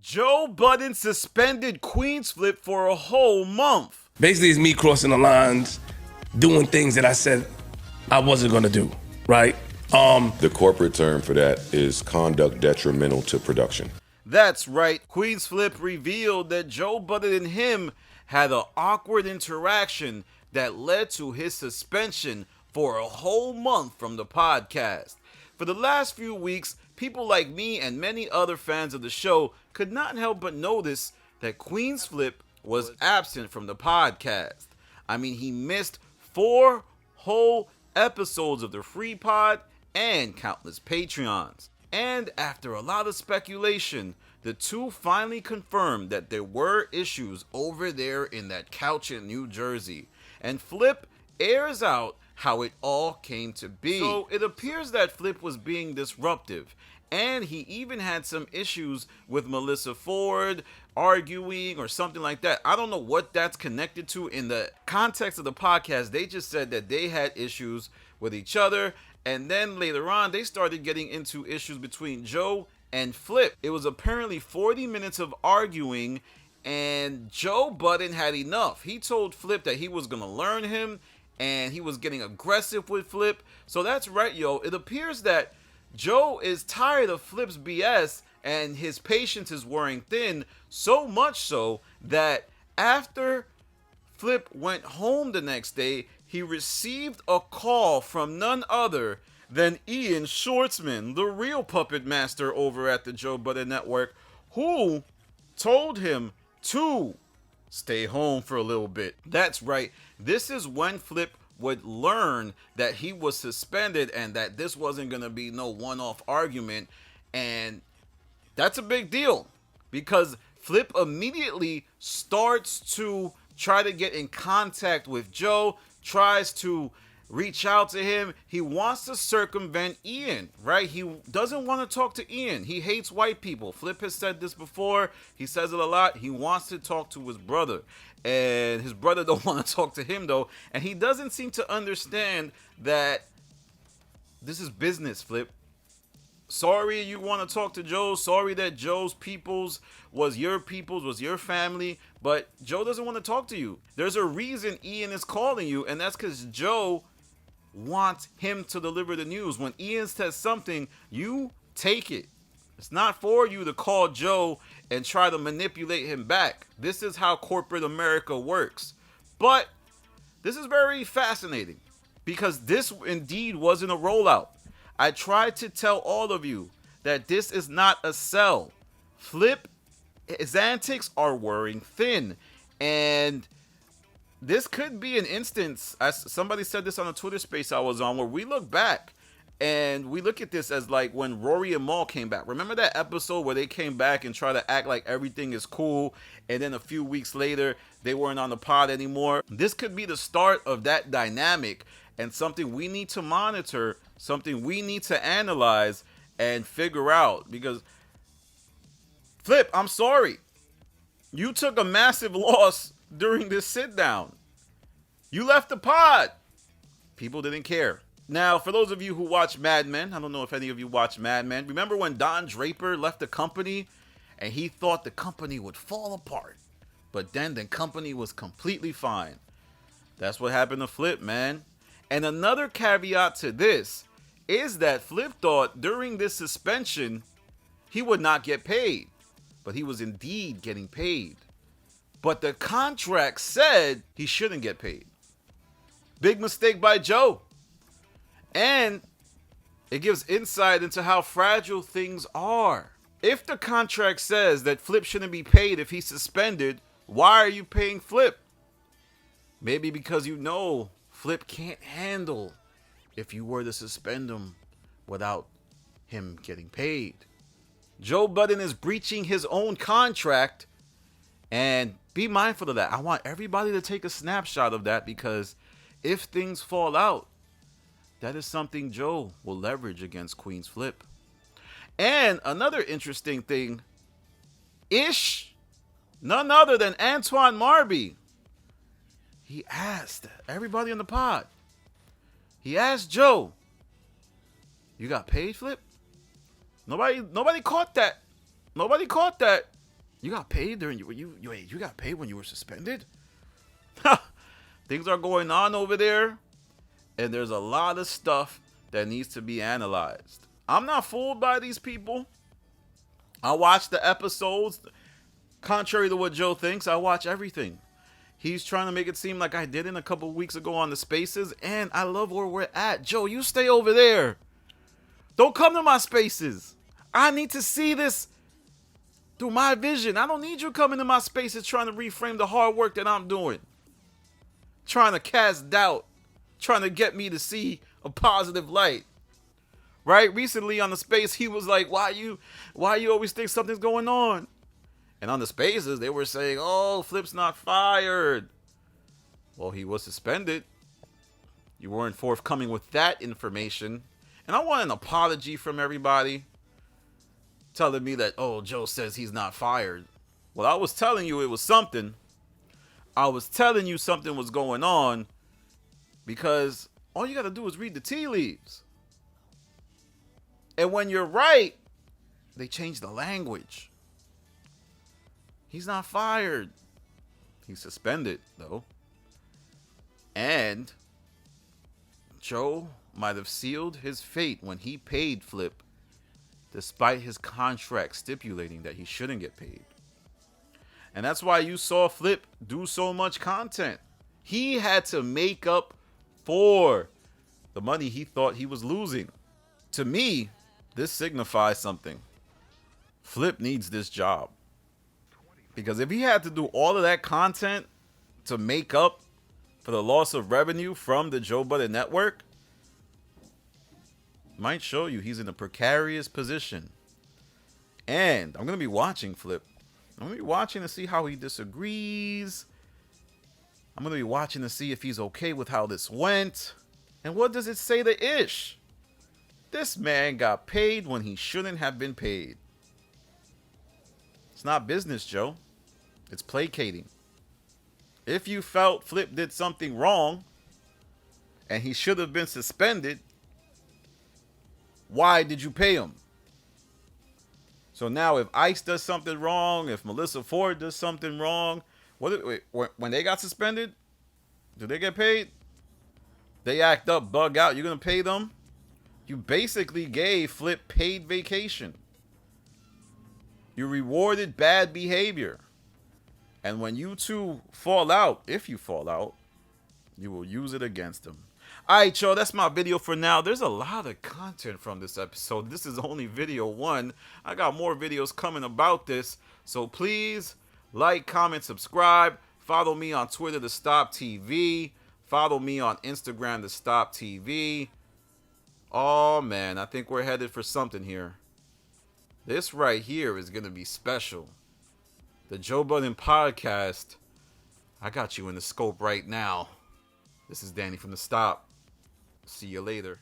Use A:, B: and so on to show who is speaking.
A: Joe Budden suspended Queenzflip for a whole month.
B: Basically, it's me crossing the lines, doing things that I said I wasn't gonna do, right?
C: The corporate term for that is conduct detrimental to production.
A: That's right. Queenzflip revealed that Joe Budden and him had an awkward interaction that led to his suspension for a whole month from the podcast. For the last few weeks, people like me and many other fans of the show could not help but notice that Queenzflip was absent from the podcast. I mean, he missed 4 whole episodes of the free pod and countless Patreons. And after a lot of speculation, the two finally confirmed that there were issues over there in that couch in New Jersey. And Flip airs out how it all came to be. So it appears that Flip was being disruptive, and he even had some issues with Melissa Ford arguing or something like that. I don't know what that's connected to. In the context of the podcast, they just said that they had issues with each other, and then later on they started getting into issues between Joe and Flip. It was apparently 40 minutes of arguing, and Joe Budden had enough. He told Flip that he was gonna learn him, and he was getting aggressive with Flip. So that's right, yo. It appears that Joe is tired of Flip's BS, and his patience is wearing thin, so much so that after Flip went home the next day, he received a call from none other than Ian Schwartzman, the real puppet master over at the Joe Budden Network, who told him to stay home for a little bit. That's right. This is when Flip would learn that he was suspended and that this wasn't going to be no one-off argument. And that's a big deal because Flip immediately starts to try to get in contact with Joe, tries to reach out to him. He wants to circumvent Ian, right? He doesn't want to talk to Ian. He hates white people. Flip has said this before. He says it a lot. He wants to talk to his brother, and his brother don't want to talk to him though. And he doesn't seem to understand that this is business, Flip. Sorry you want to talk to Joe. Sorry that Joe's peoples was your family. But Joe doesn't want to talk to you. There's a reason Ian is calling you, and that's because Joe wants him to deliver the news. When Ian says something, you take it. It's not for you to call Joe and try to manipulate him back. This is how corporate America works. But this is very fascinating because this indeed wasn't a rollout. I tried to tell all of you that this is not a sell. Flip, his antics are wearing thin. And this could be an instance, as somebody said this on a Twitter space I was on, where we look back and we look at this as like when Rory and Mal came back. Remember that episode where they came back and try to act like everything is cool, and then a few weeks later they weren't on the pod anymore? This could be the start of that dynamic, and something we need to monitor, something we need to analyze and figure out. Because Flip, I'm sorry, you took a massive loss during this sit down. You left the pod. People didn't care. Now, for those of you who watch Mad Men, I don't know if any of you watch Mad Men. Remember when Don Draper left the company and he thought the company would fall apart, but then the company was completely fine? That's what happened to Flip, man. And another caveat to this is that Flip thought during this suspension he would not get paid, but he was indeed getting paid. But the contract said he shouldn't get paid. Big mistake by Joe. And it gives insight into how fragile things are. If the contract says that Flip shouldn't be paid if he's suspended, why are you paying Flip? Maybe because you know Flip can't handle if you were to suspend him without him getting paid. Joe Budden is breaching his own contract, and be mindful of that. I want everybody to take a snapshot of that, because if things fall out, that is something Joe will leverage against Queenzflip. And another interesting thing, none other than Antoine Marby, he asked everybody on the pod, he asked Joe, you got paid, Flip? Nobody caught that. Nobody caught that. You got paid during you got paid when you were suspended? Things are going on over there, and there's a lot of stuff that needs to be analyzed. I'm not fooled by these people. I watch the episodes. Contrary to what Joe thinks, I watch everything. He's trying to make it seem like I didn't a couple weeks ago on the Spaces, and I love where we're at. Joe, you stay over there. Don't come to my Spaces. I need to see this through my vision. I don't need you coming to my Spaces trying to reframe the hard work that I'm doing. Trying to cast doubt. Trying to get me to see a positive light. Right? Recently on the Space, he was like, why you always think something's going on? And on the Spaces, they were saying, oh, Flip's not fired. Well, he was suspended. You weren't forthcoming with that information. And I want an apology from everybody telling me that, oh, Joe says he's not fired. Well, I was telling you it was something. I was telling you something was going on because all you got to do is read the tea leaves. And when you're right, they change the language. He's not fired. He's suspended, though. And Joe might have sealed his fate when he paid Flip, despite his contract stipulating that he shouldn't get paid. And that's why you saw Flip do so much content. He had to make up for the money he thought he was losing. To me, this signifies something. Flip needs this job. Because if he had to do all of that content to make up for the loss of revenue from the Joe Budden Network, might show you he's in a precarious position. And I'm going to be watching Flip. I'm going to be watching to see how he disagrees. I'm going to be watching to see if he's okay with how this went. And what does it say to Ish? This man got paid when he shouldn't have been paid. It's not business, Joe. It's placating. If you felt Flip did something wrong and he should have been suspended, why did you pay him? So now if Ice does something wrong, if Melissa Ford does something wrong, when they got suspended, do they get paid? They act up, bug out, you're going to pay them? You basically gave Flip paid vacation. You rewarded bad behavior. And when you two fall out, if you fall out, you will use it against them. Alright, y'all, that's my video for now. There's a lot of content from this episode. This is only video 1. I got more videos coming about this. So please like, comment, subscribe. Follow me on Twitter to Stop TV. Follow me on Instagram to Stop TV. Oh, man, I think we're headed for something here. This right here is going to be special. The Joe Budden Podcast. I got you in the scope right now. This is Danny from The Stop. See you later.